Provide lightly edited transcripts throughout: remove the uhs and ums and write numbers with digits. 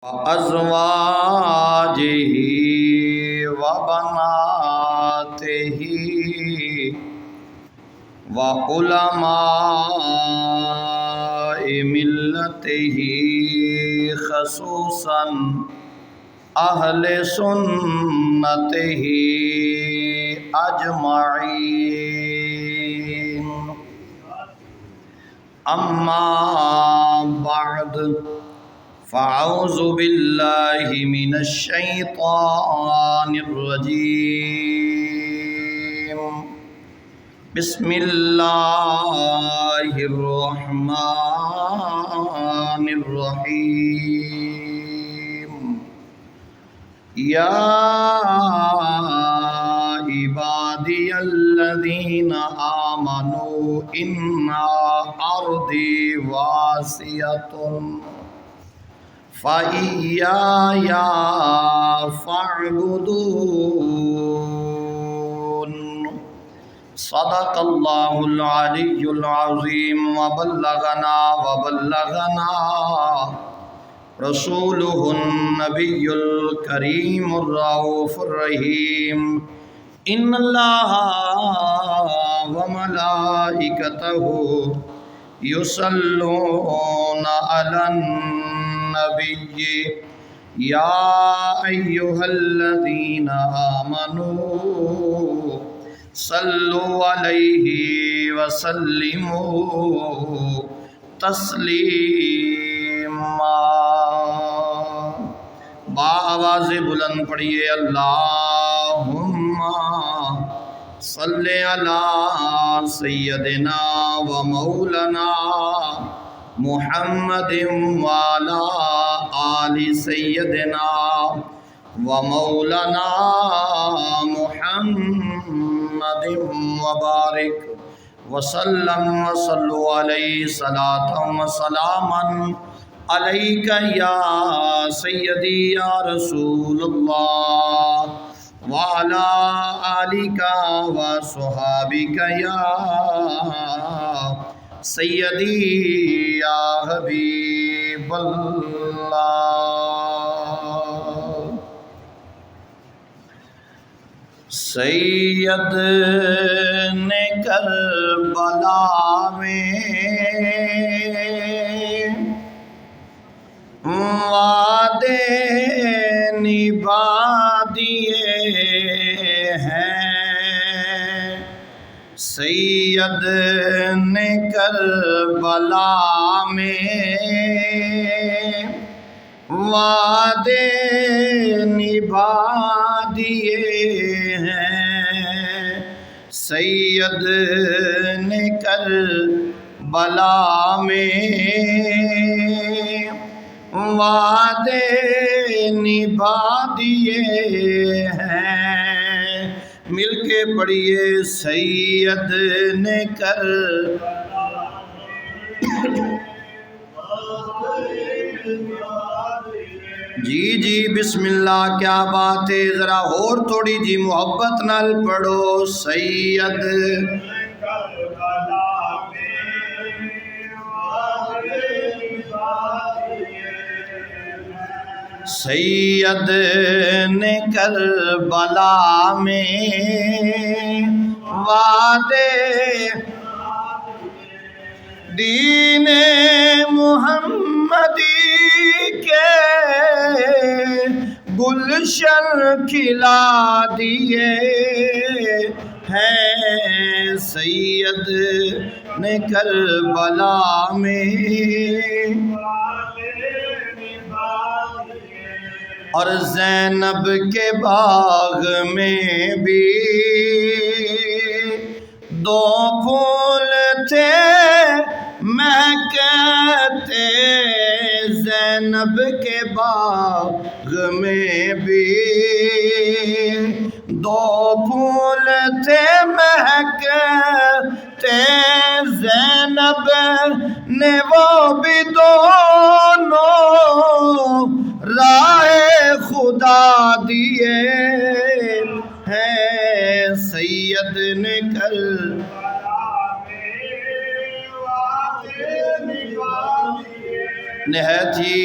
وأزواجه وبناته وعلماء ملته خصوصا أهل سنته أجمعين أما بعد فأعوذ بالله من الشيطان الرجيم بسم الله الرحمن الرحيم يا عبادي الذين آمنوا إن أرضي واسعة فإياي فاعبدون صدق الله العلي العظيم وبلغنا رسوله النبي الكريم الرؤوف الرحيم إن الله وملائكته يصلون على النبي يا أيها الذين آمنوا صلوا عليه وسلموا تسلیما۔ بآواز بلند پڑھیے اللہم صلی علی سیدنا و مولانا محمد وعلی آل سیدنا و مولانا محمد وبارک وسلم وصلوا علیہ صلاۃ و سلاما علیک یا سیدی یا رسول اللہ وعلی آلک و صحابک یا سیدی یا حبیب اللہ۔ سید نے کربلا میں وعدے نبھا دیے ہیں، سید نے کربلا میں وعدے نبھا دیے ہیں، سید نے کربلا میں وعدے نبھا دیے ہیں۔ مل کے پڑھیے سید نے جی بسم اللہ، کیا بات ہے، ذرا اور تھوڑی جی محبت نال پڑھو۔ سید سید نے کربلا میں وعدے دین محمدی کے گلشن کھلا دیے ہیں، سید نے کربلا میں اور زینب کے باغ میں بھی دو پھول تھے مہکتے، زینب کے باغ میں بھی دو پھول تھے مہکتے، زینب نے وہ بھی دونوں راہ خدا دیے ہیں، سید نے نہایت ہی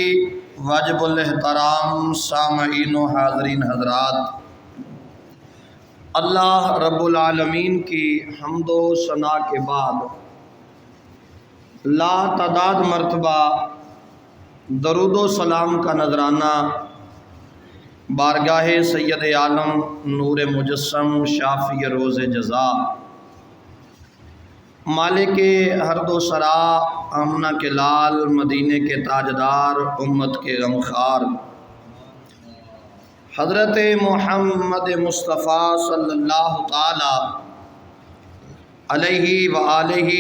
واجب الاحترام سامعین و حاضرین حضرات، اللہ رب العالمین کی حمد و ثنا کے بعد لا تعداد مرتبہ درود و سلام کا نذرانہ بارگاہ سید عالم نور مجسم شافی روز جزا مالک ہرد و سرا آمنہ کے لال مدینے کے تاجدار امت کے غمخوار حضرت محمد مصطفیٰ صلی اللہ تعالی علیہ وآلہ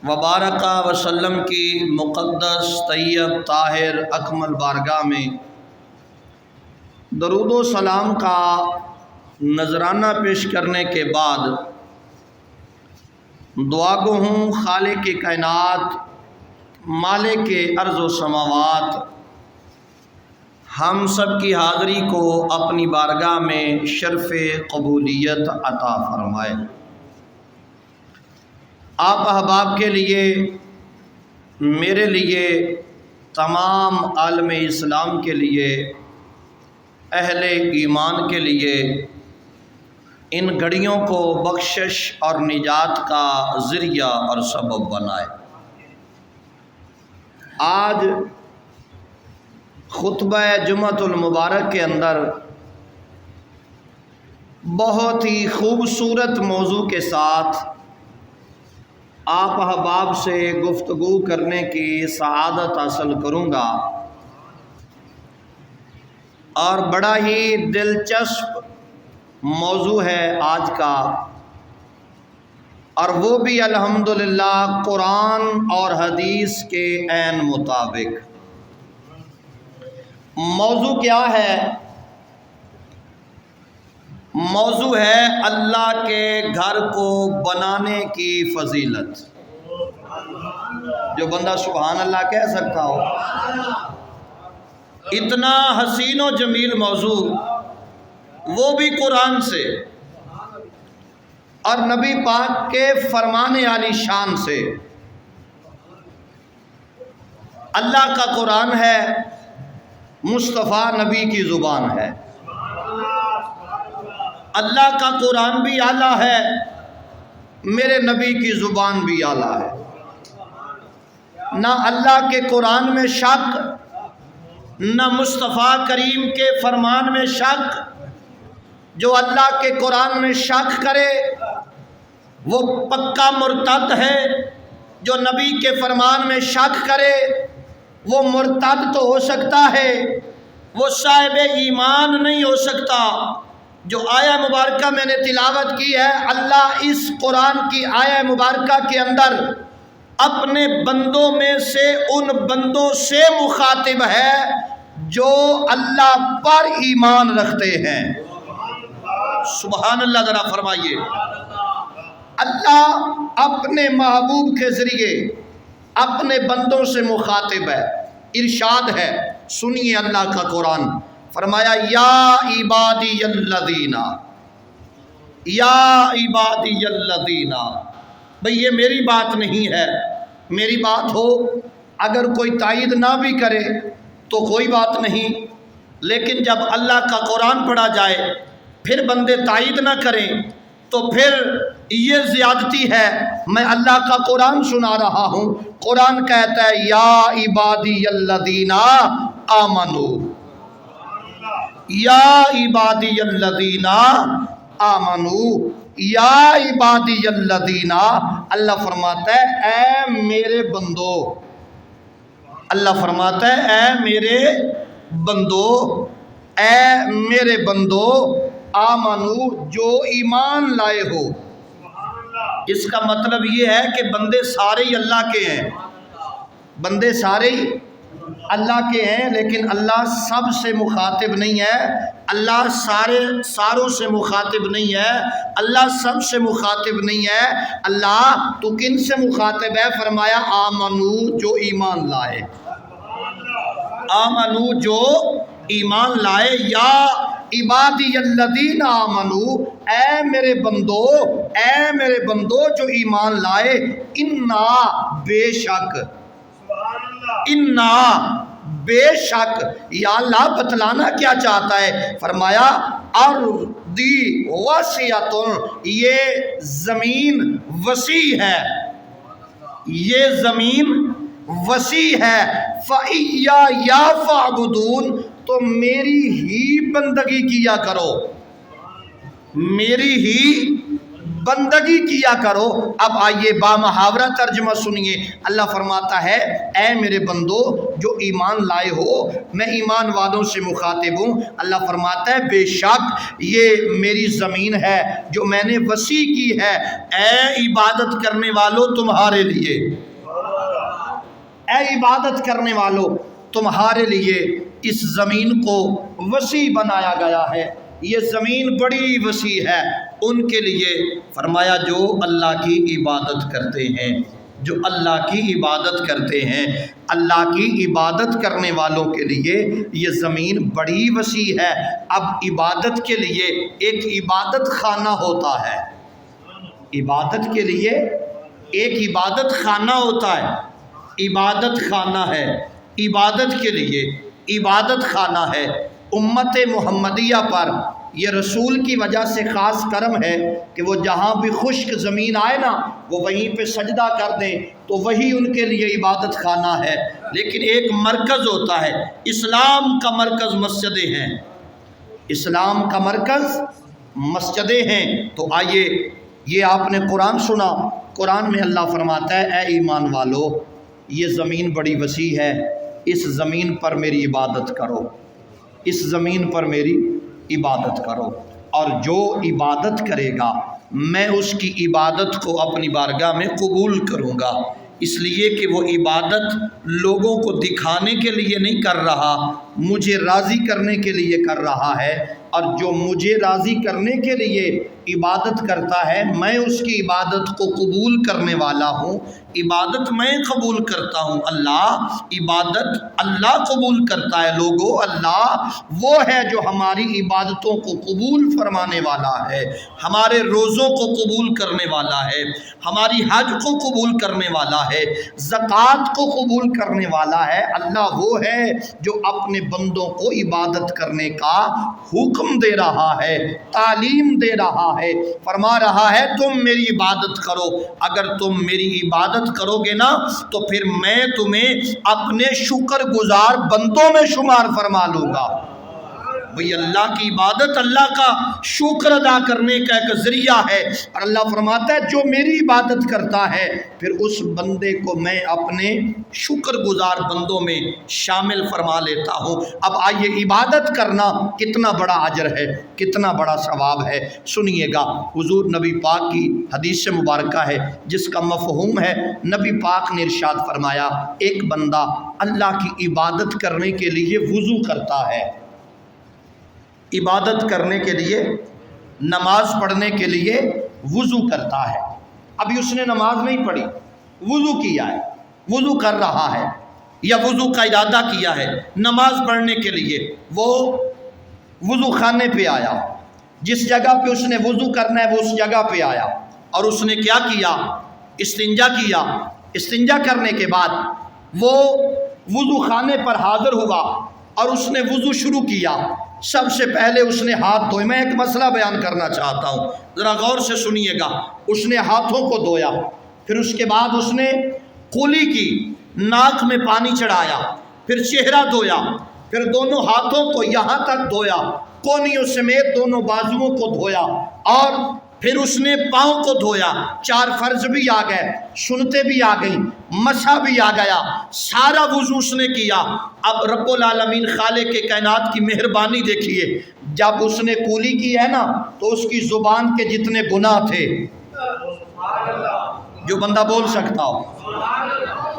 وبارک وسلم کی مقدس طیب طاہر اکمل بارگاہ میں درود و سلام کا نذرانہ پیش کرنے کے بعد دعا گو ہوں خالق کائنات مالک ارض و سماوات ہم سب کی حاضری کو اپنی بارگاہ میں شرف قبولیت عطا فرمائے۔ آپ احباب کے لیے، میرے لیے، تمام عالم اسلام کے لیے، اہل ایمان کے لیے ان گھڑیوں کو بخشش اور نجات کا ذریعہ اور سبب بنائے۔ آج خطبہ جمعۃ المبارک کے اندر بہت ہی خوبصورت موضوع کے ساتھ آپ احباب سے گفتگو کرنے کی سعادت حاصل کروں گا، اور بڑا ہی دلچسپ موضوع ہے آج کا، اور وہ بھی الحمدللہ قرآن اور حدیث کے عین مطابق۔ موضوع کیا ہے؟ موضوع ہے اللہ کے گھر کو بنانے کی فضیلت۔ جو بندہ سبحان اللہ کہہ سکتا ہو، اتنا حسین و جمیل موضوع، وہ بھی قرآن سے اور نبی پاک کے فرمان عالی شان سے۔ اللہ کا قرآن ہے، مصطفیٰ نبی کی زبان ہے۔ اللہ کا قرآن بھی اعلیٰ ہے، میرے نبی کی زبان بھی اعلیٰ ہے۔ نہ اللہ کے قرآن میں شک، نہ مصطفیٰ کریم کے فرمان میں شک۔ جو اللہ کے قرآن میں شک کرے وہ پکا مرتد ہے، جو نبی کے فرمان میں شک کرے وہ مرتد تو ہو سکتا ہے، وہ صاحب ایمان نہیں ہو سکتا۔ جو آیہ مبارکہ میں نے تلاوت کی ہے، اللہ اس قرآن کی آیہ مبارکہ کے اندر اپنے بندوں میں سے ان بندوں سے مخاطب ہے جو اللہ پر ایمان رکھتے ہیں۔ سبحان اللہ، ذرا فرمائیے۔ اللہ اپنے محبوب کے ذریعے اپنے بندوں سے مخاطب ہے۔ ارشاد ہے، سنیے اللہ کا قرآن، فرمایا یا عبادی الذین، یا عبادی الذین۔ بھئی یہ میری بات نہیں ہے، میری بات ہو اگر کوئی تائید نہ بھی کرے تو کوئی بات نہیں، لیکن جب اللہ کا قرآن پڑھا جائے پھر بندے تائید نہ کریں تو پھر یہ زیادتی ہے۔ میں اللہ کا قرآن سنا رہا ہوں، قرآن کہتا ہے یا عبادی الذین آمنوا، یا عبادی الذین آمنوا، یا عبادی الذین۔ اللہ فرماتا ہے اے میرے بندو، اللہ فرماتا ہے اے میرے بندو، اے میرے بندو، آمنو، جو ایمان لائے ہو۔ اس کا مطلب یہ ہے کہ بندے سارے ہی اللہ کے ہیں، بندے سارے ہی اللہ کے ہیں، لیکن اللہ سب سے مخاطب نہیں ہے، اللہ ساروں سے مخاطب نہیں ہے، اللہ سب سے مخاطب نہیں ہے۔ اللہ تو کن سے مخاطب ہے؟ فرمایا آمنو، جو ایمان لائے، آمنو، جو ایمان لائے، یا عبادی الذین آمنو، اے میرے بندو، اے میرے بندو جو ایمان لائے، انا، بے شک، انا، بے شک یا اللہ بتلانا کیا چاہتا ہے؟ فرمایا ارضی واسعۃ، یہ زمین وسیع ہے، یہ زمین وسیع ہے، فَإِيَّايَ فَاعْبُدُونِ، تو میری ہی بندگی کیا کرو، میری ہی بندگی کیا کرو۔ اب آئیے با محاورہ ترجمہ سنیے۔ اللہ فرماتا ہے اے میرے بندو جو ایمان لائے ہو، میں ایمان والوں سے مخاطب ہوں۔ اللہ فرماتا ہے بے شک یہ میری زمین ہے جو میں نے وسیع کی ہے، اے عبادت کرنے والوں تمہارے لیے، اے عبادت کرنے والوں تمہارے لیے اس زمین کو وسیع بنایا گیا ہے، یہ زمین بڑی وسیع ہے ان کے لیے۔ فرمایا جو اللہ کی عبادت کرتے ہیں، جو اللہ کی عبادت کرتے ہیں، اللہ کی عبادت کرنے والوں کے لیے یہ زمین بڑی وسیع ہے۔ اب عبادت کے لیے ایک عبادت خانہ ہوتا ہے، عبادت کے لیے ایک عبادت خانہ ہوتا ہے، عبادت خانہ ہے، عبادت کے لیے عبادت خانہ ہے۔ امت محمدیہ پر یہ رسول کی وجہ سے خاص کرم ہے کہ وہ جہاں بھی خشک زمین آئے نا وہ وہیں پہ سجدہ کر دیں، تو وہی ان کے لیے عبادت خانہ ہے۔ لیکن ایک مرکز ہوتا ہے، اسلام کا مرکز مسجدیں ہیں، اسلام کا مرکز مسجدیں ہیں۔ تو آئیے یہ آپ نے قرآن سنا، قرآن میں اللہ فرماتا ہے اے ایمان والو یہ زمین بڑی وسیع ہے، اس زمین پر میری عبادت کرو، اس زمین پر میری عبادت کرو، اور جو عبادت کرے گا میں اس کی عبادت کو اپنی بارگاہ میں قبول کروں گا، اس لیے کہ وہ عبادت لوگوں کو دکھانے کے لیے نہیں کر رہا، مجھے راضی کرنے کے لیے کر رہا ہے، اور جو مجھے راضی کرنے کے لیے عبادت کرتا ہے میں اس کی عبادت کو قبول کرنے والا ہوں، عبادت میں قبول کرتا ہوں، اللہ عبادت اللہ قبول کرتا ہے۔ لوگوں اللہ وہ ہے جو ہماری عبادتوں کو قبول فرمانے والا ہے، ہمارے روزوں کو قبول کرنے والا ہے، ہماری حج کو قبول کرنے والا ہے، زکوٰۃ کو قبول کرنے والا ہے۔ اللہ وہ ہے جو اپنے بندوں کو عبادت کرنے کا حکم دے رہا ہے، تعلیم دے رہا ہے، فرما رہا ہے تم میری عبادت کرو، اگر تم میری عبادت کرو گے نا تو پھر میں تمہیں اپنے شکر گزار بندوں میں شمار فرما لوں گا۔ بھئی اللہ کی عبادت اللہ کا شکر ادا کرنے کا ایک ذریعہ ہے، اور اللہ فرماتا ہے جو میری عبادت کرتا ہے پھر اس بندے کو میں اپنے شکر گزار بندوں میں شامل فرما لیتا ہوں۔ اب آئیے عبادت کرنا کتنا بڑا اجر ہے، کتنا بڑا ثواب ہے، سنیے گا۔ حضور نبی پاک کی حدیث مبارکہ ہے جس کا مفہوم ہے، نبی پاک نے ارشاد فرمایا ایک بندہ اللہ کی عبادت کرنے کے لیے وضو کرتا ہے، عبادت کرنے کے لیے نماز پڑھنے کے لیے وضو کرتا ہے، ابھی اس نے نماز نہیں پڑھی، وضو کیا ہے، وضو کر رہا ہے یا وضو کا ارادہ کیا ہے نماز پڑھنے کے لیے، وہ وضو خانے پہ آیا، جس جگہ پہ اس نے وضو کرنا ہے وہ اس جگہ پہ آیا، اور اس نے کیا کیا؟ استنجا کیا۔ استنجا کرنے کے بعد وہ وضو خانے پر حاضر ہوا اور اس نے وضو شروع کیا۔ سب سے پہلے اس نے ہاتھ دھوئے، میں ایک مسئلہ بیان کرنا چاہتا ہوں، ذرا غور سے سنیے گا۔ اس نے ہاتھوں کو دھویا، پھر اس کے بعد اس نے قلی کی، ناک میں پانی چڑھایا، پھر چہرہ دھویا، پھر دونوں ہاتھوں کو یہاں تک دھویا، کونیوں سمیت دونوں بازوؤں کو دھویا، اور پھر اس نے پاؤں کو دھویا۔ 4 فرض بھی آ گئے، سنتیں بھی آ گئیں، مسح بھی آ گیا، سارا وضو اس نے کیا۔ اب رب العالمین خالق کائنات کی مہربانی دیکھیے، جب اس نے قلی کی ہے نا تو اس کی زبان کے جتنے گناہ تھے، جو بندہ بول سکتا ہو،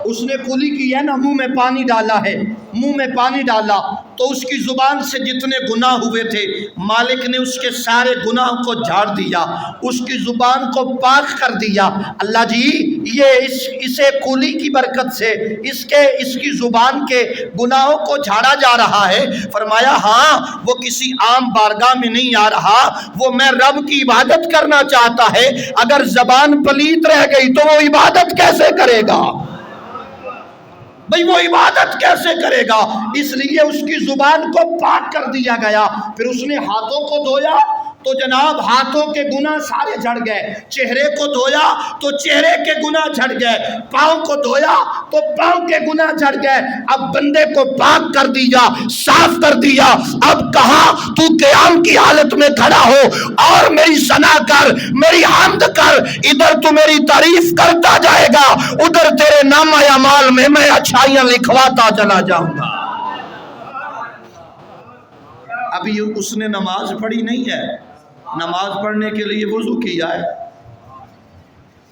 اس نے قلی کی ہے نا، منہ میں پانی ڈالا ہے، منہ میں پانی ڈالا تو اس کی زبان سے جتنے گناہ ہوئے تھے مالک نے اس کے سارے گناہ کو جھاڑ دیا، اس کی زبان کو پاک کر دیا۔ اللہ جی یہ اسے قلی کی برکت سے اس کی زبان کے گناہوں کو جھاڑا جا رہا ہے۔ فرمایا ہاں وہ کسی عام بارگاہ میں نہیں آ رہا، وہ میں رب کی عبادت کرنا چاہتا ہے، اگر زبان پلیت رہ گئی تو وہ عبادت کیسے کرے گا؟ بھئی وہ عبادت کیسے کرے گا؟ اس لیے اس کی زبان کو پاک کر دیا گیا۔ پھر اس نے ہاتھوں کو دھویا تو جناب ہاتھوں کے گناہ سارے جھڑ گئے، چہرے کو دھویا تو چہرے کے گناہ جھڑ گئے، پاؤں کو دھویا تو پاؤں کے گناہ جھڑ گئے۔ اب بندے کو پاک کر دیا، صاف کر دیا، اب کہا تو قیام کی حالت میں کھڑا ہو اور میری ثنا کر، میری حمد کر، ادھر تو میری تعریف کرتا جائے گا، ادھر تیرے نامہ اعمال میں اچھائیاں لکھواتا چلا جاؤں گا۔ ابھی اس نے نماز پڑھی نہیں ہے، نماز پڑھنے کے لیے وضو کیا ہے،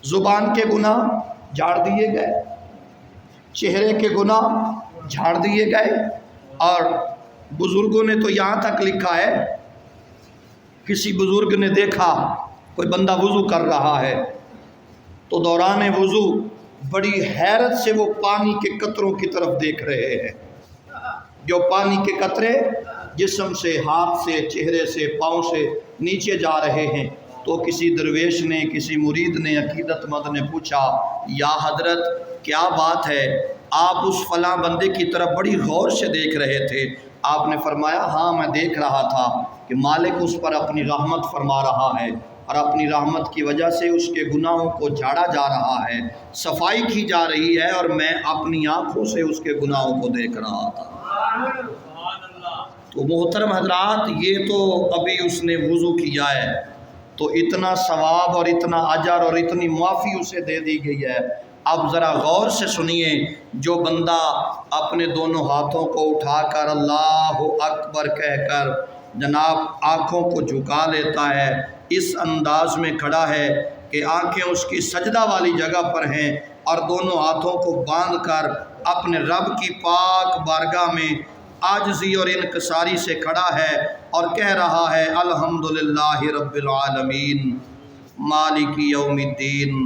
زبان کے گناہ جھاڑ دیے گئے، چہرے کے گناہ جھاڑ دیے گئے، اور بزرگوں نے تو یہاں تک لکھا ہے، کسی بزرگ نے دیکھا کوئی بندہ وضو کر رہا ہے تو دوران وضو بڑی حیرت سے وہ پانی کے قطروں کی طرف دیکھ رہے ہیں، جو پانی کے قطرے جسم سے، ہاتھ سے، چہرے سے، پاؤں سے نیچے جا رہے ہیں۔ تو کسی درویش نے، کسی مرید نے، عقیدت مند نے پوچھا، یا حضرت کیا بات ہے، آپ اس فلاں بندے کی طرف بڑی غور سے دیکھ رہے تھے؟ آپ نے فرمایا ہاں میں دیکھ رہا تھا کہ مالک اس پر اپنی رحمت فرما رہا ہے، اور اپنی رحمت کی وجہ سے اس کے گناہوں کو جھاڑا جا رہا ہے، صفائی کی جا رہی ہے، اور میں اپنی آنکھوں سے اس کے گناہوں کو دیکھ رہا تھا۔ تو محترم حضرات، یہ تو ابھی اس نے وضو کیا ہے تو اتنا ثواب اور اتنا اجر اور اتنی معافی اسے دے دی گئی ہے۔ اب ذرا غور سے سنیے، جو بندہ اپنے دونوں ہاتھوں کو اٹھا کر اللہ اکبر کہہ کر جناب آنکھوں کو جھکا لیتا ہے، اس انداز میں کھڑا ہے کہ آنکھیں اس کی سجدہ والی جگہ پر ہیں، اور دونوں ہاتھوں کو باندھ کر اپنے رب کی پاک بارگاہ میں عاجزی اور انکساری سے کھڑا ہے اور کہہ رہا ہے الحمدللہ رب العالمین مالک یوم الدین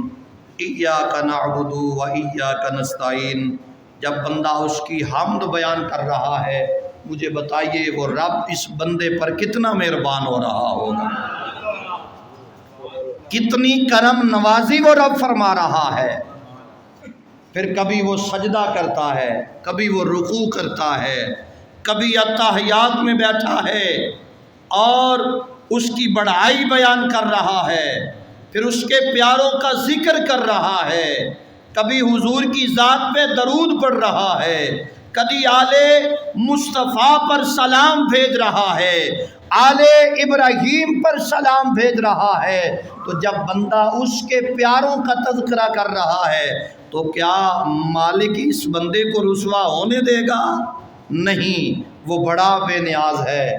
ایاک نعبد و ایاک نستعین۔ جب بندہ اس کی حمد بیان کر رہا ہے، مجھے بتائیے وہ رب اس بندے پر کتنا مہربان ہو رہا ہوگا، کتنی کرم نوازی وہ رب فرما رہا ہے۔ پھر کبھی وہ سجدہ کرتا ہے، کبھی وہ رکوع کرتا ہے، کبھی اتحیات میں بیٹھا ہے اور اس کی بڑائی بیان کر رہا ہے، پھر اس کے پیاروں کا ذکر کر رہا ہے، کبھی حضور کی ذات پہ درود پڑھ رہا ہے، کبھی آل مصطفیٰ پر سلام بھیج رہا ہے، آل ابراہیم پر سلام بھیج رہا ہے۔ تو جب بندہ اس کے پیاروں کا تذکرہ کر رہا ہے تو کیا مالک اس بندے کو رسوا ہونے دے گا؟ نہیں، وہ بڑا بے نیاز ہے،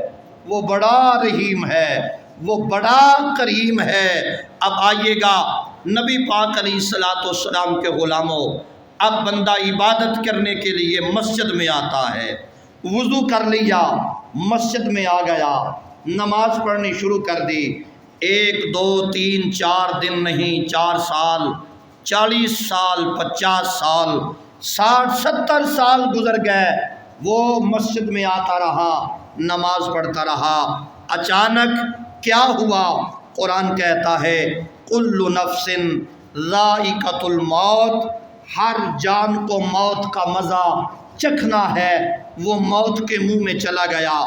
وہ بڑا رحیم ہے، وہ بڑا کریم ہے۔ اب آئیے گا نبی پاک علیہ السلام کے غلاموں، اب بندہ عبادت کرنے کے لیے مسجد میں آتا ہے، وضو کر لیا، مسجد میں آ گیا، نماز پڑھنی شروع کر دی، 1 2 3 4 دن نہیں، 4 سال، 40 سال، 50 سال، 60 70 سال گزر گئے، وہ مسجد میں آتا رہا، نماز پڑھتا رہا۔ اچانک کیا ہوا؟ قرآن کہتا ہے کل نفس ذائقۃ الموت، ہر جان کو موت کا مزہ چکھنا ہے۔ وہ موت کے منہ میں چلا گیا،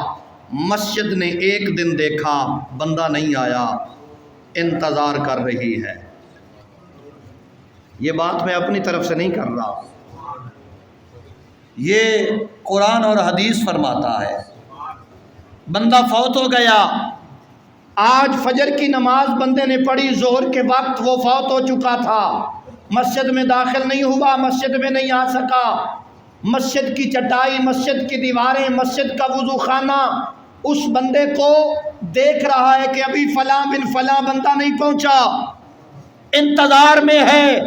مسجد نے 1 دن دیکھا، بندہ نہیں آیا، انتظار کر رہی ہے۔ یہ بات میں اپنی طرف سے نہیں کر رہا، یہ قرآن اور حدیث فرماتا ہے۔ بندہ فوت ہو گیا، آج فجر کی نماز بندے نے پڑھی، ظہر کے وقت وہ فوت ہو چکا تھا، مسجد میں داخل نہیں ہوا، مسجد میں نہیں آ سکا، مسجد کی چٹائی، مسجد کی دیواریں، مسجد کا وضو خانہ اس بندے کو دیکھ رہا ہے کہ ابھی فلاں بن فلاں بندہ نہیں پہنچا، انتظار میں ہے۔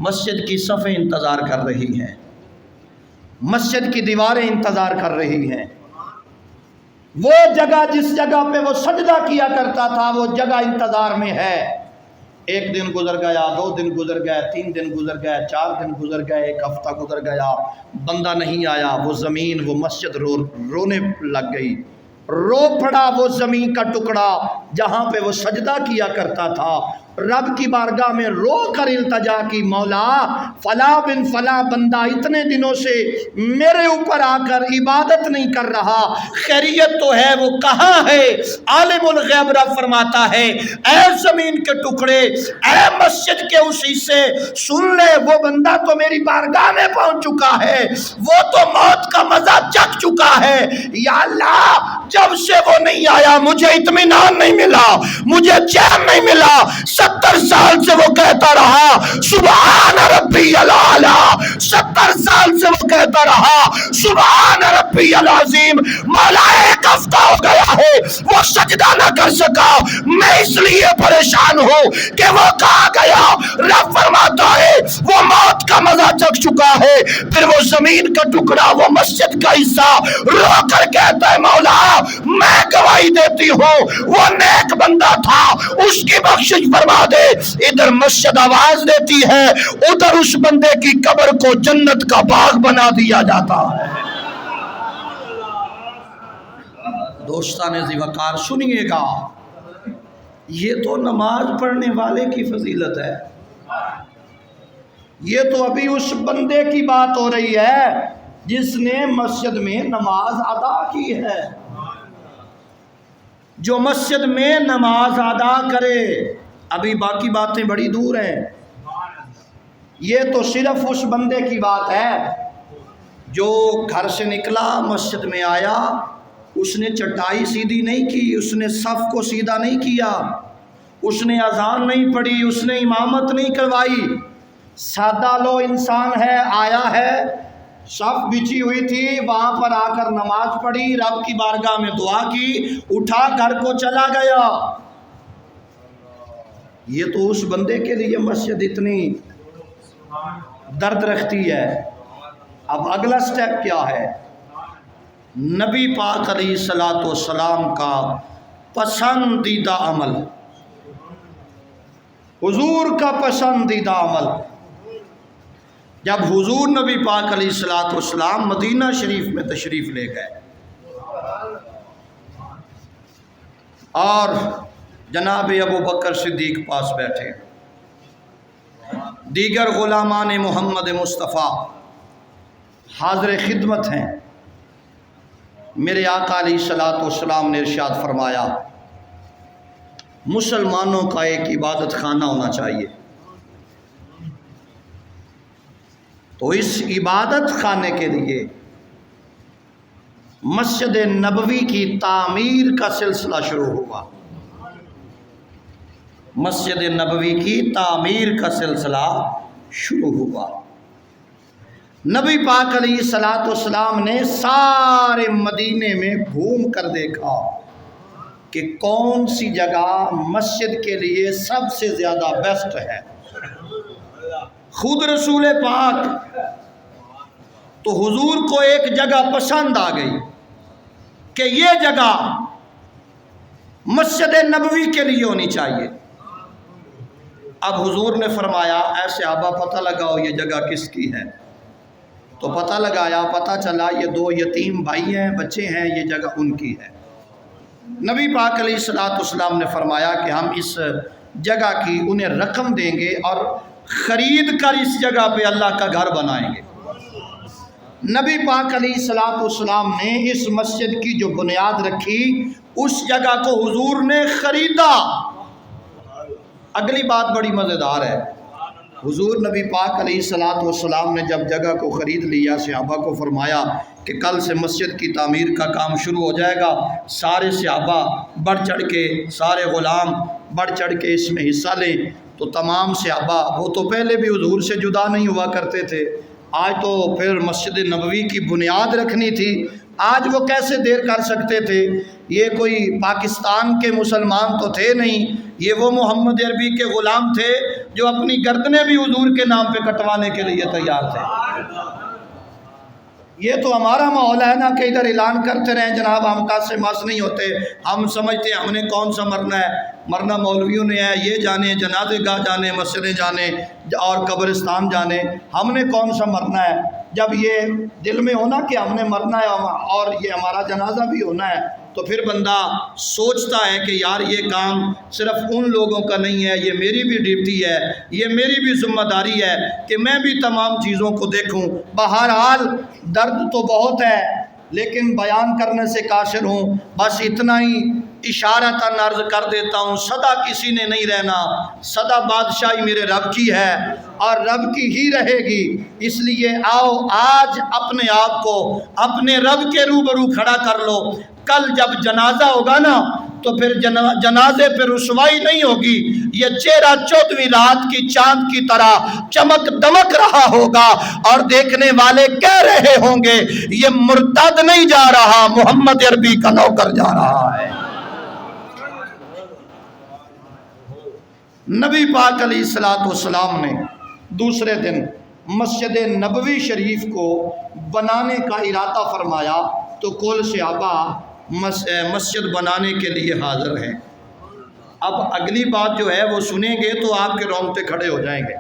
مسجد کی صفیں انتظار کر رہی ہیں، مسجد کی دیواریں انتظار کر رہی ہیں، وہ جگہ جس جگہ پہ وہ سجدہ کیا کرتا تھا وہ جگہ انتظار میں ہے۔ 1 دن گزر گیا، 2 دن گزر گئے، 3 دن گزر گئے، 4 دن گزر گئے، 1 ہفتہ گزر گیا، بندہ نہیں آیا۔ وہ زمین، وہ مسجد رونے لگ گئی، رو پڑا وہ زمین کا ٹکڑا جہاں پہ وہ سجدہ کیا کرتا تھا، رب کی بارگاہ میں رو کر التجا کی، مولا فلاں بن فلاں بندہ اتنے دنوں سے میرے اوپر آ کر عبادت نہیں کر رہا، خیریت تو ہے، وہ کہاں ہے؟ عالم الغیب رب فرماتا ہے اے زمین کے ٹکڑے، اے مسجد کے اس حصے، سن لے وہ بندہ تو میری بارگاہ میں پہنچ چکا ہے، وہ تو موت کا مزہ چکھ چکا ہے۔ یا اللہ جب سے وہ نہیں آیا مجھے اطمینان نہیں ملا، مجھے چین نہیں ملا، 70 سال سے وہ کہتا رہا سبحان ربی الاعلی، 70 سال سے وہ کہتا رہا سبحان ربی العظیم، مولا ایک ہفتہ ہو گیا ہے وہ سجدہ نہ کر سکا، میں اس لیے پریشان ہوں کہ وہ کہاں گیا؟ رب فرماتا ہے وہ موت کا مزہ چکھ چکا ہے۔ پھر وہ زمین کا ٹکڑا، وہ مسجد کا حصہ رو کر کہتا ہے مولا میں گواہی دیتی ہوں وہ نیک بندہ تھا، اس کی بخشش فرما دے۔ ادھر مسجد آواز دیتی ہے، ادھر اس بندے کی قبر کو جنت کا باغ بنا دیا جاتا ہے۔ دوستان ذی وقار سنیے گا، یہ تو نماز پڑھنے والے کی فضیلت ہے، یہ تو ابھی اس بندے کی بات ہو رہی ہے جس نے مسجد میں نماز ادا کی ہے۔ جو مسجد میں نماز ادا کرے، ابھی باقی باتیں بڑی دور ہیں، یہ تو صرف اس بندے کی بات ہے جو گھر سے نکلا مسجد میں آیا، اس نے چٹائی سیدھی نہیں کی، اس نے صف کو سیدھا نہیں کیا، اس نے اذان نہیں پڑھی، اس نے امامت نہیں کروائی، سادہ لو انسان ہے، آیا ہے، صف بچھی ہوئی تھی وہاں پر آ کر نماز پڑھی، رب کی بارگاہ میں دعا کی، اٹھا گھر کو چلا گیا۔ یہ تو اس بندے کے لیے مسجد اتنی درد رکھتی ہے۔ اب اگلا سٹیپ کیا ہے؟ نبی پاک علیہ الصلوۃ والسلام کا پسندیدہ عمل، حضور کا پسندیدہ عمل۔ جب حضور نبی پاک علیہ الصلوۃ والسلام مدینہ شریف میں تشریف لے گئے اور جناب ابو بکر صدیق پاس بیٹھے، دیگر غلامان محمد مصطفیٰ حاضر خدمت ہیں، میرے آقا علیہ الصلوۃ والسلام نے ارشاد فرمایا مسلمانوں کا ایک عبادت خانہ ہونا چاہیے، تو اس عبادت خانے کے لیے مسجد نبوی کی تعمیر کا سلسلہ شروع ہوا۔ مسجد نبوی کی تعمیر کا سلسلہ شروع ہوا۔ نبی پاک علیہ الصلوۃ والسلام نے سارے مدینے میں گھوم کر دیکھا کہ کون سی جگہ مسجد کے لیے سب سے زیادہ بیسٹ ہے۔ خود رسول پاک تو حضور کو ایک جگہ پسند آ گئی کہ یہ جگہ مسجد نبوی کے لیے ہونی چاہیے۔ اب حضور نے فرمایا اے صحابہ پتہ لگاؤ یہ جگہ کس کی ہے، تو پتہ لگایا، پتہ چلا یہ 2 یتیم بھائی ہیں، بچے ہیں، یہ جگہ ان کی ہے۔ نبی پاک علیہ الصلوۃ والسلام نے فرمایا کہ ہم اس جگہ کی انہیں رقم دیں گے اور خرید کر اس جگہ پہ اللہ کا گھر بنائیں گے۔ نبی پاک علیہ الصلوۃ والسلام نے اس مسجد کی جو بنیاد رکھی، اس جگہ کو حضور نے خریدا۔ اگلی بات بڑی مزیدار ہے، حضور نبی پاک علیہ الصلوۃ والسلام نے جب جگہ کو خرید لیا، صحابہ کو فرمایا کہ کل سے مسجد کی تعمیر کا کام شروع ہو جائے گا۔ سارے صحابہ بڑھ چڑھ کے، سارے غلام بڑھ چڑھ کے اس میں حصہ لیں۔ تو تمام صحابہ، وہ تو پہلے بھی حضور سے جدا نہیں ہوا کرتے تھے، آج تو پھر مسجد نبوی کی بنیاد رکھنی تھی، آج وہ کیسے دیر کر سکتے تھے؟ یہ کوئی پاکستان کے مسلمان تو تھے نہیں، یہ وہ محمد عربی کے غلام تھے جو اپنی گردنیں بھی حضور کے نام پہ کٹوانے کے لیے تیار تھے۔ یہ تو ہمارا ماحول ہے نا کہ ادھر اعلان کرتے رہیں جناب ہم کا سے مس نہیں ہوتے، ہم سمجھتے ہیں ہم نے کون سا مرنا ہے، مرنا مولویوں نے ہے، یہ جانے جنازے گاہ جانے، مسجدیں جانے اور قبرستان جانے، ہم نے کون سا مرنا ہے۔ جب یہ دل میں ہونا کہ ہم نے مرنا ہے اور یہ ہمارا جنازہ بھی ہونا ہے، تو پھر بندہ سوچتا ہے کہ یار یہ کام صرف ان لوگوں کا نہیں ہے، یہ میری بھی ڈیوٹی ہے، یہ میری بھی ذمہ داری ہے کہ میں بھی تمام چیزوں کو دیکھوں۔ بہرحال درد تو بہت ہے لیکن بیان کرنے سے قاصر ہوں، بس اتنا ہی اشارتاً عرض کر دیتا ہوں، سدا کسی نے نہیں رہنا، سدا بادشاہی میرے رب کی ہے اور رب کی ہی رہے گی۔ اس لیے آؤ آج اپنے آپ کو اپنے رب کے روبرو کھڑا کر لو، کل جب جنازہ ہوگا نا تو پھر جنازے پہ رسوائی نہیں ہوگی، یہ چہرہ 14ویں رات کی چاند کی طرح چمک دمک رہا ہوگا اور دیکھنے والے کہہ رہے ہوں گے یہ مرتد نہیں جا رہا، محمد عربی کا نوکر جا رہا ہے۔ نبی پاک علیہ السلام نے دوسرے دن مسجد نبوی شریف کو بنانے کا ارادہ فرمایا تو کل صحابہ مسجد بنانے کے لیے حاضر ہیں۔ اب اگلی بات جو ہے وہ سنیں گے تو آپ کے رونگٹے کھڑے ہو جائیں گے۔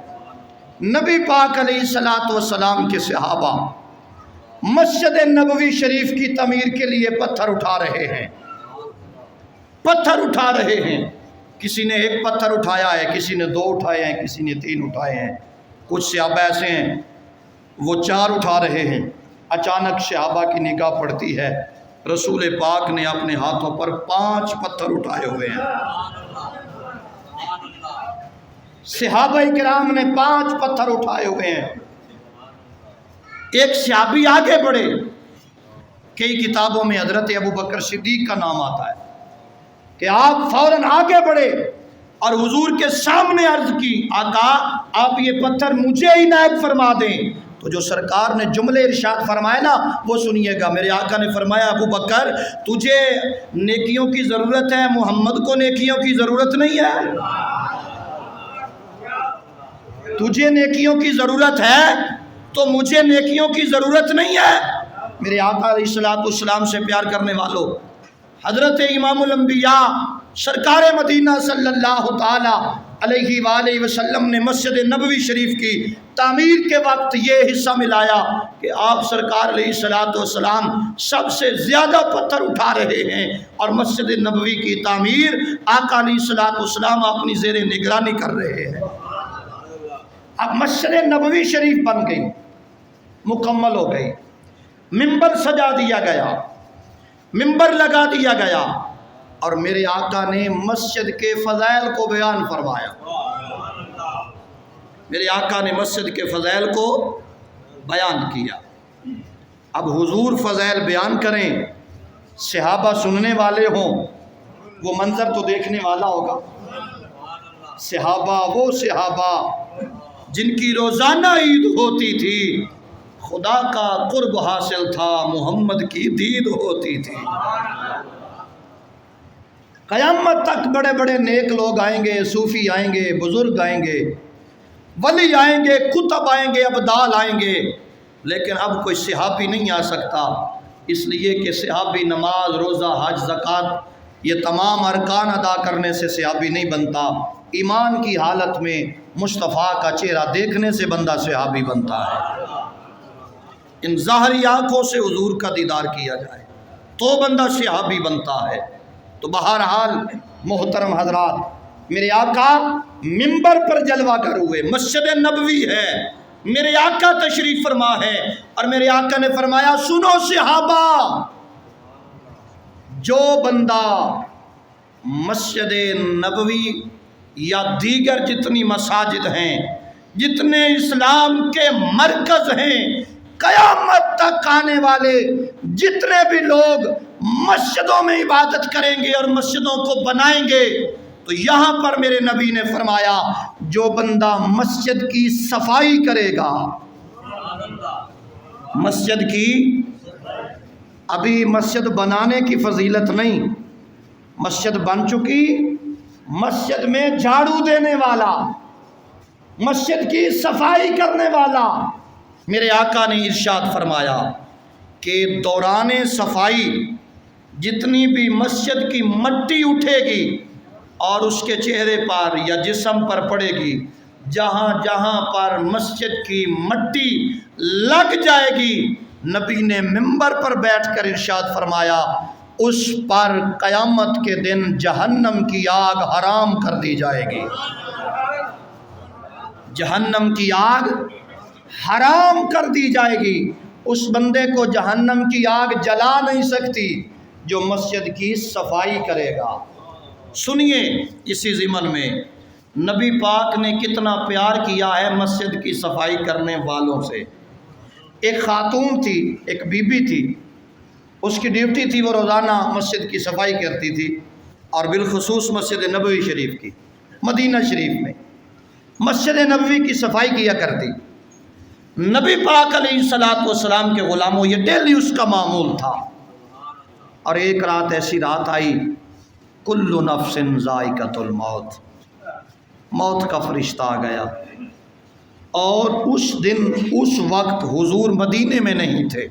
نبی پاک علیہ السلام کے صحابہ مسجد نبوی شریف کی تعمیر کے لیے پتھر اٹھا رہے ہیں، پتھر اٹھا رہے ہیں۔ کسی نے ایک پتھر اٹھایا ہے، کسی نے 2 اٹھائے ہیں، کسی نے 3 اٹھائے ہیں، کچھ صحابہ ایسے ہیں وہ 4 اٹھا رہے ہیں۔ اچانک صحابہ کی نگاہ پڑتی ہے، رسول پاک نے اپنے ہاتھوں پر 5 پتھر اٹھائے ہوئے ہیں۔ صحابہ کرام نے 5 پتھر اٹھائے ہوئے ہیں۔ ایک صحابی آگے بڑھے، کئی کتابوں میں حضرت ابوبکر صدیق کا نام آتا ہے کہ آپ فوراً آگے بڑھے اور حضور کے سامنے عرض کی، آقا آپ یہ پتھر مجھے عنایت فرما دیں۔ تو جو سرکار نے جملے ارشاد فرمائے نا وہ سنیے گا۔ میرے آقا نے فرمایا ابو بکر تجھے نیکیوں کی ضرورت ہے، محمد کو نیکیوں کی ضرورت نہیں ہے۔ تجھے نیکیوں کی ضرورت ہے تو مجھے نیکیوں کی ضرورت نہیں ہے۔ میرے آقا علیہ السلام سے پیار کرنے والوں، حضرت امام الانبیاء سرکار مدینہ صلی اللہ تعالی علیہ وآلہ وسلم نے مسجد نبوی شریف کی تعمیر کے وقت یہ حصہ ملایا کہ آپ سرکار علیہ السلام سب سے زیادہ پتھر اٹھا رہے ہیں اور مسجد نبوی کی تعمیر آقا علیہ السلام اپنی زیر نگرانی کر رہے ہیں۔ اب مسجد نبوی شریف بن گئی، مکمل ہو گئی، منبر سجا دیا گیا، منبر لگا دیا گیا اور میرے آقا نے مسجد کے فضائل کو بیان فرمایا۔ میرے آقا نے مسجد کے فضائل کو بیان کیا۔ اب حضور فضائل بیان کریں، صحابہ سننے والے ہوں، وہ منظر تو دیکھنے والا ہوگا۔ صحابہ وہ صحابہ جن کی روزانہ عید ہوتی تھی، خدا کا قرب حاصل تھا، محمد کی دید ہوتی تھی۔ قیامت تک بڑے بڑے نیک لوگ آئیں گے، صوفی آئیں گے، بزرگ آئیں گے، ولی آئیں گے، کتب آئیں گے، ابدال آئیں گے، لیکن اب کوئی صحابی نہیں آ سکتا، اس لیے کہ صحابی نماز، روزہ، حج، زکوٰۃ یہ تمام ارکان ادا کرنے سے صحابی نہیں بنتا، ایمان کی حالت میں مصطفیٰ کا چہرہ دیکھنے سے بندہ صحابی بنتا ہے۔ ان ظاہری آنکھوں سے حضور کا دیدار کیا جائے تو بندہ صحابی بنتا ہے۔ تو بہرحال محترم حضرات، میرے آقا منبر پر جلوہ گر ہوئے، مسجد نبوی ہے، میرے آقا تشریف فرما ہے اور میرے آقا نے فرمایا سنو صحابہ، جو بندہ مسجد نبوی یا دیگر جتنی مساجد ہیں، جتنے اسلام کے مرکز ہیں، قیامت تک آنے والے جتنے بھی لوگ مسجدوں میں عبادت کریں گے اور مسجدوں کو بنائیں گے، تو یہاں پر میرے نبی نے فرمایا جو بندہ مسجد کی صفائی کرے گا، مسجد کی، ابھی مسجد بنانے کی فضیلت نہیں، مسجد بن چکی، مسجد میں جھاڑو دینے والا، مسجد کی صفائی کرنے والا، میرے آقا نے ارشاد فرمایا کہ دوران صفائی جتنی بھی مسجد کی مٹی اٹھے گی اور اس کے چہرے پر یا جسم پر پڑے گی، جہاں جہاں پر مسجد کی مٹی لگ جائے گی، نبی نے منبر پر بیٹھ کر ارشاد فرمایا اس پر قیامت کے دن جہنم کی آگ حرام کر دی جائے گی۔ جہنم کی آگ حرام کر دی جائے گی۔ اس بندے کو جہنم کی آگ جلا نہیں سکتی جو مسجد کی صفائی کرے گا۔ سنیے اسی ضمن میں نبی پاک نے کتنا پیار کیا ہے مسجد کی صفائی کرنے والوں سے۔ ایک خاتون تھی، ایک بی بی تھی، اس کی ڈیوٹی تھی وہ روزانہ مسجد کی صفائی کرتی تھی، اور بالخصوص مسجد نبوی شریف کی، مدینہ شریف میں مسجد نبوی کی صفائی کیا کرتی۔ نبی پاک علیہ السلام کے غلاموں یہ ڈیلی اس کا معمول تھا۔ اور ایک رات ایسی رات آئی، کل نفس ذائقۃ الموت، موت کا فرشتہ آ گیا، اور اس دن اس وقت حضور مدینے میں نہیں تھے،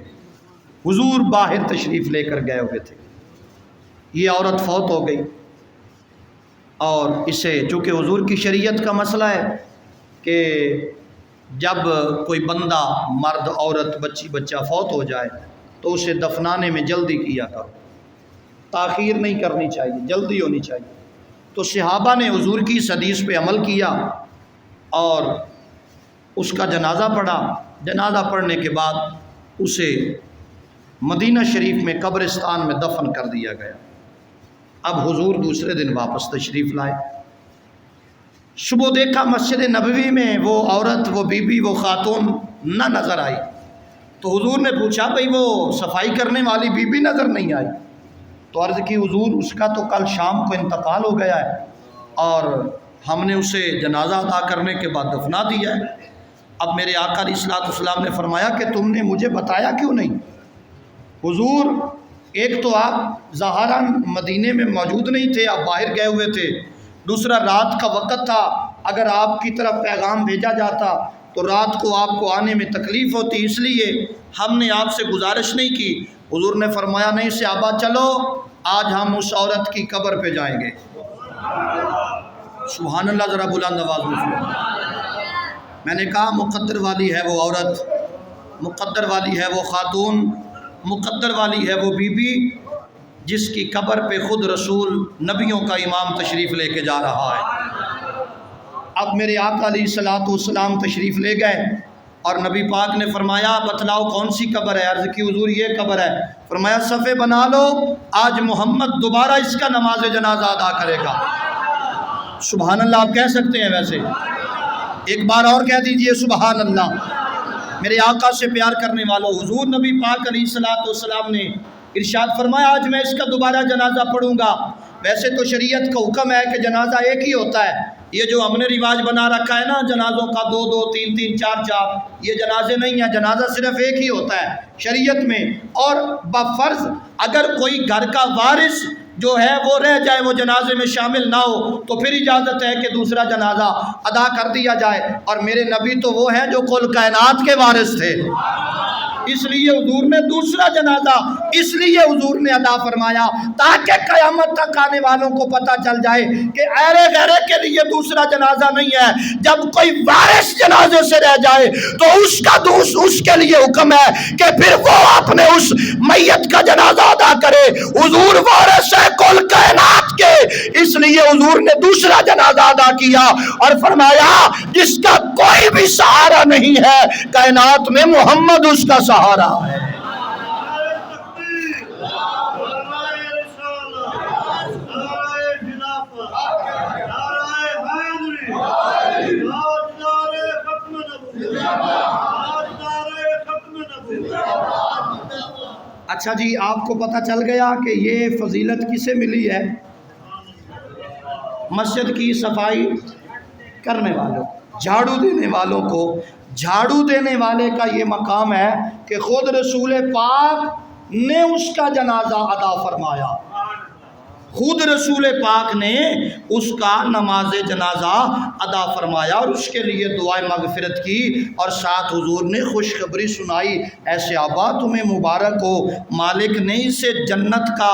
حضور باہر تشریف لے کر گئے ہوئے تھے۔ یہ عورت فوت ہو گئی، اور اسے چونکہ حضور کی شریعت کا مسئلہ ہے کہ جب کوئی بندہ مرد عورت بچی بچہ فوت ہو جائے تو اسے دفنانے میں جلدی کیا کرو، تاخیر نہیں کرنی چاہیے، جلدی ہونی چاہیے۔ تو صحابہ نے حضور کی اس حدیث پہ عمل کیا اور اس کا جنازہ پڑھا۔ جنازہ پڑھنے کے بعد اسے مدینہ شریف میں قبرستان میں دفن کر دیا گیا۔ اب حضور دوسرے دن واپس تشریف لائے، صبح دیکھا مسجد نبوی میں وہ عورت، وہ بی بی، وہ خاتون نہ نظر آئی، تو حضور نے پوچھا بھئی وہ صفائی کرنے والی بی بی نظر نہیں آئی؟ تو عرض کی حضور اس کا تو کل شام کو انتقال ہو گیا ہے، اور ہم نے اسے جنازہ ادا کرنے کے بعد دفنا دیا ہے۔ اب میرے آقا علیہ السلام نے فرمایا کہ تم نے مجھے بتایا کیوں نہیں؟ حضور ایک تو آپ ظاہراً مدینے میں موجود نہیں تھے، آپ باہر گئے ہوئے تھے، دوسرا رات کا وقت تھا، اگر آپ کی طرف پیغام بھیجا جاتا تو رات کو آپ کو آنے میں تکلیف ہوتی، اس لیے ہم نے آپ سے گزارش نہیں کی۔ حضور نے فرمایا نہیں صحابہ چلو، آج ہم اس عورت کی قبر پہ جائیں گے۔ سبحان اللہ، ذرا بلند آواز میں سبحان۔ میں نے کہا مقدر والی ہے وہ عورت، مقدر والی ہے وہ خاتون، مقدر والی ہے وہ بی بی جس کی قبر پہ خود رسول نبیوں کا امام تشریف لے کے جا رہا ہے۔ اب میرے آقا علیہ السلام تشریف لے گئے اور نبی پاک نے فرمایا بتلاؤ کون سی قبر ہے؟ عرض کی حضور یہ قبر ہے۔ فرمایا صفے بنا لو، آج محمد دوبارہ اس کا نماز جنازہ ادا کرے گا۔ سبحان اللہ آپ کہہ سکتے ہیں، ویسے ایک بار اور کہہ دیجئے سبحان اللہ۔ میرے آقا سے پیار کرنے والوں، حضور نبی پاک علیہ السلام نے ارشاد فرمایا آج میں اس کا دوبارہ جنازہ پڑھوں گا۔ ویسے تو شریعت کا حکم ہے کہ جنازہ ایک ہی ہوتا ہے، یہ جو ہم نے رواج بنا رکھا ہے نا جنازوں کا 2 3 3 4 4، یہ جنازے نہیں ہیں، جنازہ صرف ایک ہی ہوتا ہے شریعت میں۔ اور بفرض اگر کوئی گھر کا وارث جو ہے وہ رہ جائے، وہ جنازے میں شامل نہ ہو، تو پھر اجازت ہے کہ دوسرا جنازہ ادا کر دیا جائے۔ اور میرے نبی تو وہ ہیں جو کل کائنات کے وارث تھے، اس لیے حضور نے دوسرا جنازہ اس لیے حضور نے ادا فرمایا تاکہ قیامت تک آنے والوں کو پتہ چل جائے کہ ایرے غیرے کے لیے دوسرا جنازہ نہیں ہے۔ جب کوئی وارث جنازے سے رہ جائے تو اس کے لیے حکم ہے کہ پھر وہ اپنے اس میت کا جنازہ ادا کرے۔ حضور وارث ہے کل کائنات کے، اس لیے حضور نے دوسرا جنازہ ادا کیا اور فرمایا جس کا کوئی بھی سہارا نہیں ہے کائنات میں، محمد اس کا سہارا ہے۔ اچھا جی، آپ کو پتہ چل گیا کہ یہ فضیلت کسے ملی ہے؟ مسجد کی صفائی کرنے والوں، جھاڑو دینے والوں کو۔ جھاڑو دینے والے کا یہ مقام ہے کہ خود رسول پاک نے اس کا جنازہ ادا فرمایا، خود رسول پاک نے اس کا نماز جنازہ ادا فرمایا اور اس کے لیے دعائے مغفرت کی، اور ساتھ حضور نے خوشخبری سنائی، اے صحابہ تمہیں مبارک ہو، مالک نے اسے جنت کا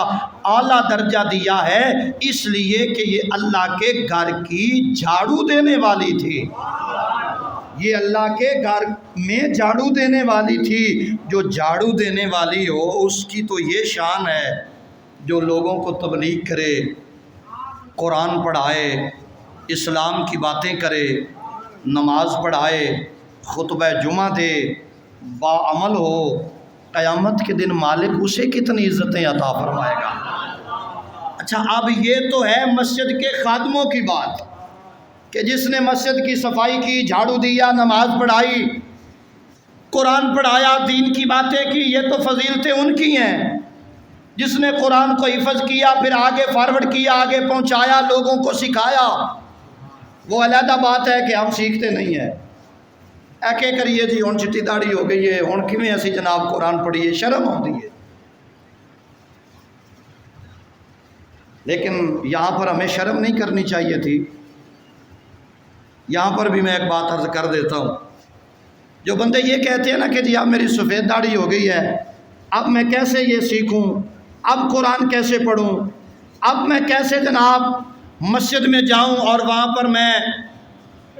اعلیٰ درجہ دیا ہے اس لیے کہ یہ اللہ کے گھر کی جھاڑو دینے والی تھی، یہ اللہ کے گھر میں جھاڑو دینے والی تھی۔ جو جھاڑو دینے والی ہو اس کی تو یہ شان ہے جو لوگوں کو تبلیغ کرے، قرآن پڑھائے، اسلام کی باتیں کرے، نماز پڑھائے، خطبہ جمعہ دے، باعمل ہو، قیامت کے دن مالک اسے کتنی عزتیں عطا فرمائے گا۔ اچھا، اب یہ تو ہے مسجد کے خادموں کی بات کہ جس نے مسجد کی صفائی کی، جھاڑو دیا، نماز پڑھائی، قرآن پڑھایا، دین کی باتیں کی، یہ تو فضیلتیں ان کی ہیں۔ جس نے قرآن کو حفظ کیا، پھر آگے فارورڈ کیا، آگے پہنچایا، لوگوں کو سکھایا، وہ علیحدہ بات ہے کہ ہم سیکھتے نہیں ہیں۔ ایکے کریے جی ہن چٹی داڑھی ہو گئی ہے، ہن کیویں اسی جناب قرآن پڑھیے، شرم ہوتی ہے۔ لیکن یہاں پر ہمیں شرم نہیں کرنی چاہیے تھی۔ یہاں پر بھی میں ایک بات عرض کر دیتا ہوں، جو بندے یہ کہتے ہیں نا کہ جی اب میری سفید داڑھی ہو گئی ہے، اب میں کیسے یہ سیکھوں، اب قرآن کیسے پڑھوں، اب میں کیسے جناب مسجد میں جاؤں اور وہاں پر میں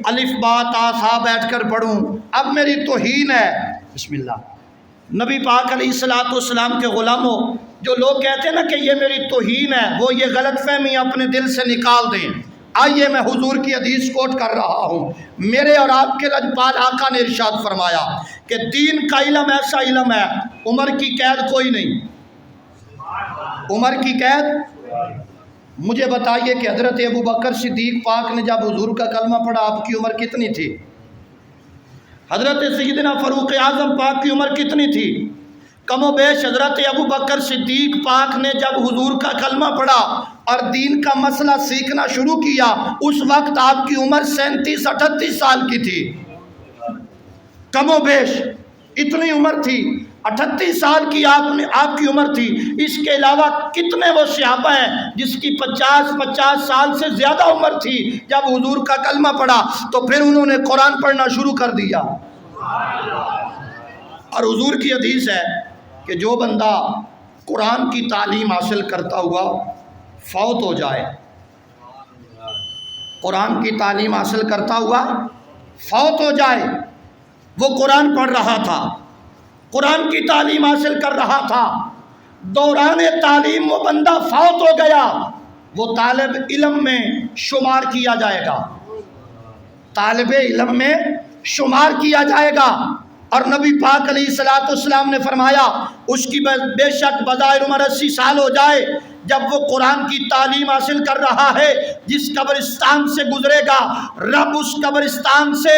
الف با تا سا بیٹھ کر پڑھوں، اب میری توہین ہے۔ بسم اللہ، نبی پاک علیہ الصلوۃ والسلام کے غلاموں، جو لوگ کہتے ہیں نا کہ یہ میری توہین ہے، وہ یہ غلط فہمی اپنے دل سے نکال دیں۔ آئیے میں حضور کی حدیث کوٹ کر رہا ہوں۔ میرے اور آپ کے لجپال آقا نے ارشاد فرمایا کہ دین کا علم ایسا علم ہے، عمر کی قید کوئی نہیں، عمر کی قید۔ مجھے بتائیے کہ حضرت ابو بکر صدیق پاک نے جب حضور کا کلمہ پڑھا، آپ کی عمر کتنی تھی؟ حضرت سیدنا فاروق اعظم پاک کی عمر کتنی تھی؟ کم و بیش حضرت ابو بکر صدیق پاک نے جب حضور کا کلمہ پڑھا اور دین کا مسئلہ سیکھنا شروع کیا، اس وقت آپ کی عمر 37-38 سال کی تھی، کم و بیش اتنی عمر تھی۔ 38 سال کی آپ کی عمر تھی۔ اس کے علاوہ کتنے وہ صحابہ ہیں جس کی 50 سال سے زیادہ عمر تھی، جب حضور کا کلمہ پڑھا تو پھر انہوں نے قرآن پڑھنا شروع کر دیا۔ اور حضور کی حدیث ہے کہ جو بندہ قرآن کی تعلیم حاصل کرتا ہوا فوت ہو جائے، قرآن کی تعلیم حاصل کرتا ہوا فوت ہو جائے، وہ قرآن پڑھ رہا تھا، قرآن کی تعلیم حاصل کر رہا تھا، دوران تعلیم وہ بندہ فوت ہو گیا، وہ طالب علم میں شمار کیا جائے گا، طالب علم میں شمار کیا جائے گا۔ اور نبی پاک علیہ الصلوۃ والسلام نے فرمایا اس کی بے شک بظاہر عمر 80 سال ہو جائے، جب وہ قرآن کی تعلیم حاصل کر رہا ہے، جس قبرستان سے گزرے گا رب اس قبرستان سے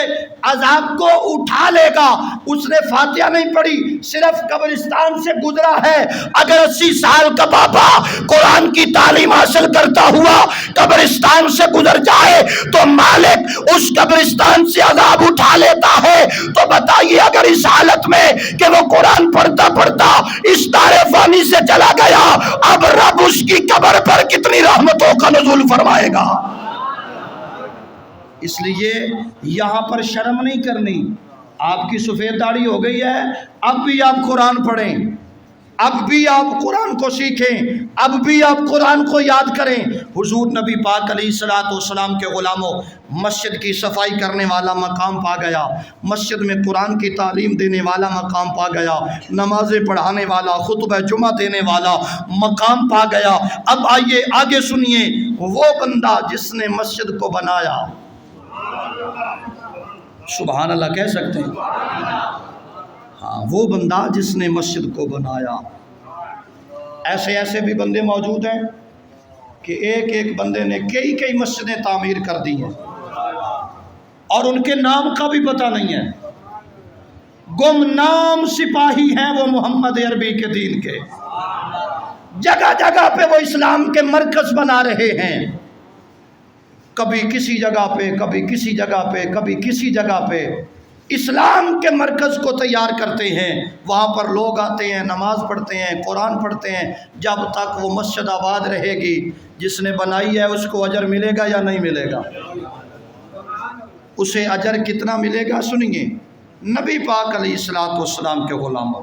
عذاب کو اٹھا لے گا۔ اس نے فاتحہ نہیں پڑھی، صرف قبرستان سے گزرا ہے، اگر 80 سال کا بابا قرآن کی تعلیم حاصل کرتا ہوا قبرستان سے گزر جائے تو مالک اس قبرستان سے عذاب اٹھا لیتا ہے، تو بتائیے اگر اس حالت میں کہ وہ قرآن پڑھتا پڑھتا اس دار فانی سے چلا گیا، اب رب اس کی قبر پر کتنی رحمتوں کا نزول فرمائے گا۔ اس لیے یہاں پر شرم نہیں کرنی۔ آپ کی سفید داڑھی ہو گئی ہے، اب بھی آپ قرآن پڑھیں، اب بھی آپ قرآن کو سیکھیں، اب بھی آپ قرآن کو یاد کریں۔ حضور نبی پاک علیہ الصلوۃ والسلام کے غلاموں، مسجد کی صفائی کرنے والا مقام پا گیا، مسجد میں قرآن کی تعلیم دینے والا مقام پا گیا، نمازیں پڑھانے والا، خطبہ جمعہ دینے والا مقام پا گیا۔ اب آئیے آگے سنیے، وہ بندہ جس نے مسجد کو بنایا، سبحان اللہ کہہ سکتے ہیں؟ ہاں، وہ بندہ جس نے مسجد کو بنایا۔ ایسے بھی بندے موجود ہیں کہ ایک بندے نے کئی مسجدیں تعمیر کر دی ہیں اور ان کے نام کا بھی پتہ نہیں ہے، گمنام سپاہی ہیں وہ محمد عربی کے دین کے، جگہ جگہ پہ وہ اسلام کے مرکز بنا رہے ہیں، کبھی کسی جگہ پہ، کبھی کسی جگہ پہ، کبھی کسی جگہ پہ اسلام کے مرکز کو تیار کرتے ہیں۔ وہاں پر لوگ آتے ہیں، نماز پڑھتے ہیں، قرآن پڑھتے ہیں، جب تک وہ مسجد آباد رہے گی۔ جس نے بنائی ہے اس کو اجر ملے گا یا نہیں ملے گا؟ اسے اجر کتنا ملے گا سنیے۔ نبی پاک علیہ الصلوۃ والسلام کے غلاموں،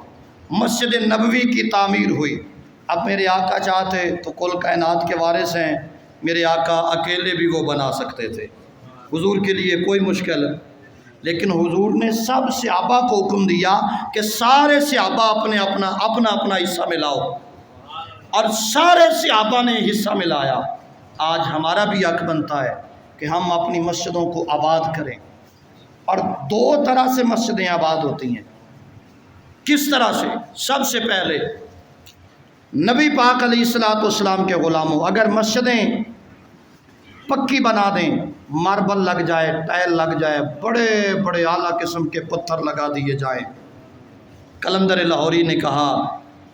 مسجد نبوی کی تعمیر ہوئی۔ اب میرے آقا چاہتے تو کل کائنات کے وارث ہیں، میرے آقا اکیلے بھی وہ بنا سکتے تھے، حضور کے لیے کوئی مشکل، لیکن حضور نے سب صحابہ کو حکم دیا کہ سارے صحابہ اپنا حصہ ملاؤ۔ اور سارے صحابہ نے حصہ ملایا۔ آج ہمارا بھی حق بنتا ہے کہ ہم اپنی مسجدوں کو آباد کریں، اور دو طرح سے مسجدیں آباد ہوتی ہیں۔ کس طرح سے؟ سب سے پہلے نبی پاک علیہ الصلوۃ والسلام کے غلاموں، اگر مسجدیں پکی بنا دیں، ماربل لگ جائے، ٹائل لگ جائے، بڑے بڑے اعلیٰ قسم کے پتھر لگا دیے جائیں، قلندر لاہوری نے کہا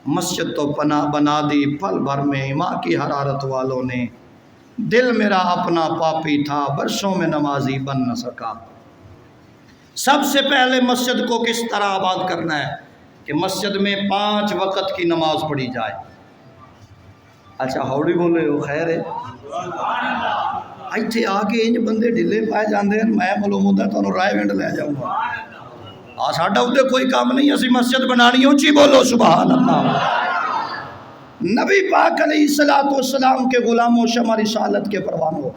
مسجد تو بنا دی پل بھر میں ماں کی حرارت والوں نے، دل میرا اپنا پاپی تھا برسوں میں نمازی بن نہ سکا۔ سب سے پہلے مسجد کو کس طرح آباد کرنا ہے کہ مسجد میں 5 وقت کی نماز پڑھی جائے۔ اچھا ہوڑی بولے ہو، خیر ہے، ایتھے آ کے انج بندے ڈھلے پائے جاندے ہیں، میں معلوم ہوتا ہے تو رائے ونڈ لے جاؤں گا۔ ساڈا ادھر کوئی کام نہیں، اسی مسجد بنانی، اونچی بولو سبحان اللہ۔ نبی پاک علیہ الصلوۃ والسلام کے غلاموں، شمع رسالت کے پروانوں،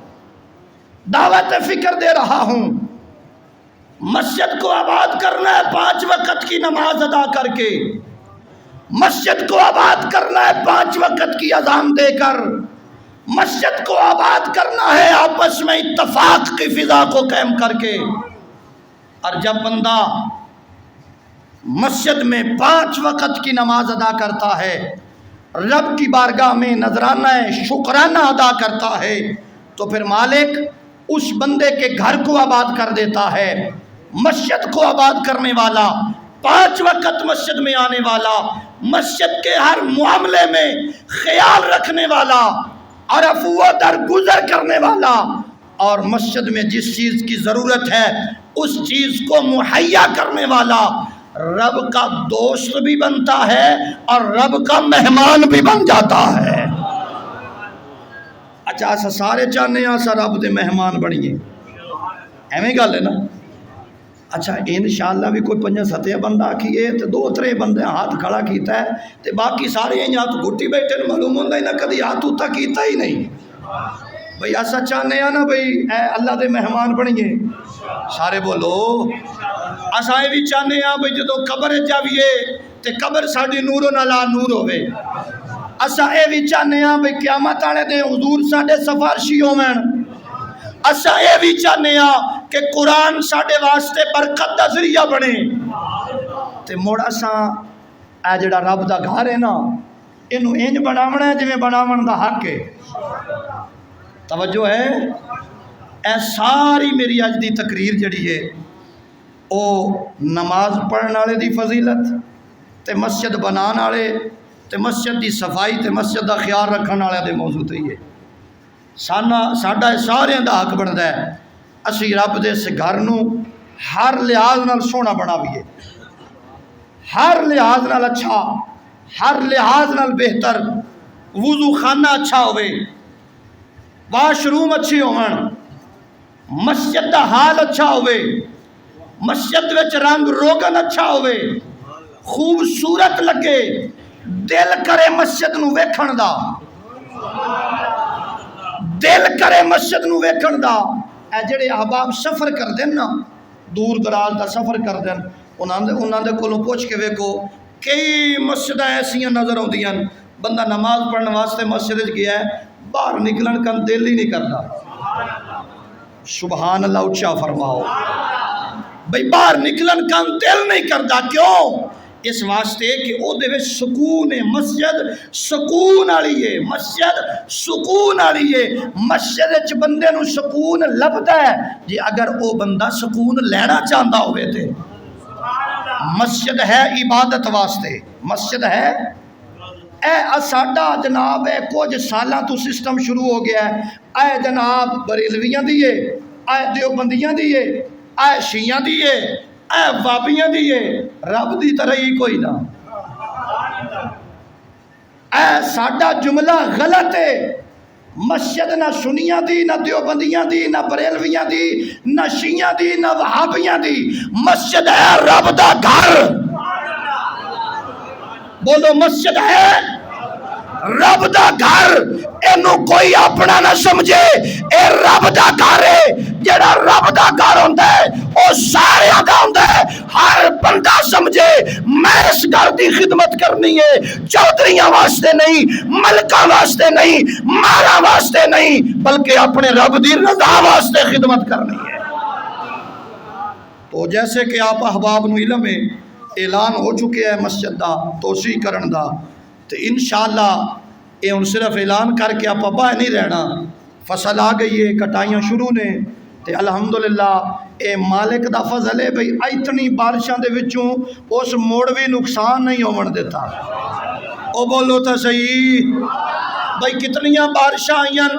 دعوت فکر دے رہا ہوں، مسجد کو آباد کرنا ہے 5 وقت کی نماز ادا کر کے، مسجد کو آباد کرنا ہے 5 وقت کی اذان دے کر، مسجد کو آباد کرنا ہے آپس میں اتفاق کی فضا کو قائم کر کے۔ اور جب بندہ مسجد میں 5 وقت کی نماز ادا کرتا ہے، رب کی بارگاہ میں نذرانہ شکرانہ ادا کرتا ہے، تو پھر مالک اس بندے کے گھر کو آباد کر دیتا ہے۔ مسجد کو آباد کرنے والا، 5 وقت مسجد میں آنے والا، مسجد کے ہر معاملے میں خیال رکھنے والا اور عفو و درگزر کرنے والا، اور مسجد میں جس چیز کی ضرورت ہے اس چیز کو مہیا کرنے والا، رب کا دوست بھی بنتا ہے اور رب کا مہمان بھی بن جاتا ہے۔ اچھا ایسا سارے چاہنے ہیں سا رب دے مہمان بنیے، ایویں گل ہے نا؟ اچھا انشاءاللہ بھی کوئی 5-7 بندہ آکھیے تو 2-3 بندے ہاتھ کھڑا کیتا ہے تے باقی سارے ہاتھ گھٹی بیٹھے، معلوم ہوتا ہی نہ کدی ہاتھ اتھا کیتا ہی نہیں۔ بھئی ایسا چاہنے ہیں نا بھئی اے اللہ دے مہمان بنیے، سارے بولو۔ ایسا بھی چاہنے ہیں بھئی جدو قبر جاویے تے قبر ساڑی نورو نالا نور ہوئے۔ ایسا بھی چاہنے ہیں بھئی قیامت آنے دے حضور ساڑے سفارشی ہوئے۔ ایسا یہ بھی چاہنے ہیں کہ قرآن ساڑے واسطے برکت دا ذریعہ بنے۔ تے موڑا سا اے جڑا رب دا گھر ہے نا، انہوں انج بناونا ہے جویں بناون دا حق ہے۔ توجہ ہے؟ اے ساری میری اج دی تقریر جڑی ہے او نماز پڑھن والے دی فضیلت تے مسجد بنان والے تے مسجد دی صفائی تے مسجد دا خیال رکھن والے دے موضوع تے ہے۔ ساڈا سارے دا حق بنتا ہے اسی رب دے اس گھر نو ہر لحاظ نال سونا بناویے، ہر لحاظ نال اچھا، ہر لحاظ نال بہتر، وضو خانہ اچھا ہوئے، واش روم اچھی ہون، مسجد دا حال اچھا ہوئے، مسجد وچ رنگ روگن اچھا ہوئے، خوبصورت لگے، دل کرے مسجد نو ویکھن دا، دل کرے مسجد نو ویکھن دا۔ اے جڑے احباب سفر کر دیں نا، دور دراز دا سفر کر دیں، انہاں دے کولوں پوچھ کے ویکھو کئی مسجداں ایسیاں نظر آؤندیاں، بندہ نماز پڑھن واسطے مسجد وچ گیا ہے، باہر نکلن کا دل ہی نہیں کرتا۔ سبحان اللہ اونچا فرماؤ۔ بھئی باہر نکلن کا دل نہیں کرتا، کیوں؟ اس واسطے کہ او دے وچ سکون ہے، مسجد سکون والی ہے، مسجد سکون والی ہے۔ مسجد وچ بندے نو سکون لبدا ہے جی اگر او بندہ سکون لینا چاہتا ہوئے تے۔ مسجد ہے عبادت واسطے، مسجد ہے اے ساڈا جناب ہے کچھ سالاں تو سسٹم شروع ہو گیا ہے، اے جناب بریلویاں دیئے، اے دیوبندیاں دیئے، اے شیعہ دیئے، اے وابیاں دیئے، رب دی طرح ہی کوئی نہ۔ اے ساڈا جملہ غلط ہے، مسجد نہ سنیاں دی، نہ دیوبندیاں دی، نہ بریلویاں دی، نہ شیعہ دی، نہ وہابیاں دی، مسجد ہے رب دا گھر۔ بولو مسجد ہے رب دا گھر اینو کوئی اپنا نہ سمجھے، اے رب دا گھر ہے۔ جڑا رب دا گھر ہوندا ہے او سارے دا ہوندا ہے۔ ہر بندہ سمجھے میں اس گھر دی خدمت کرنی ہے، چودھریاں واسطے نہیں، ملکاں واسطے نہیں، ماراں واسطے نہیں، بلکہ اپنے رب دی رضا واسطے خدمت کرنی ہے۔ تو جیسے کہ آپ احباب نو علم ہے، اعلان ہو چکے ہے مسجد دا توسیع کرن دا، تو انشاءاللہ یہ ہن صرف اعلان کر کے آپ باہر نہیں رہنا، فصل آ گئی ہے، کٹائیاں شروع نے، تے الحمدللہ اے مالک دا فضل ہے بھئی اتنی بارشاں دے وچوں اس موڑ بھی نقصان نہیں ہون دیتا۔ او بولو تا صحیح، بھئی کتنیاں بارشاں آئیاں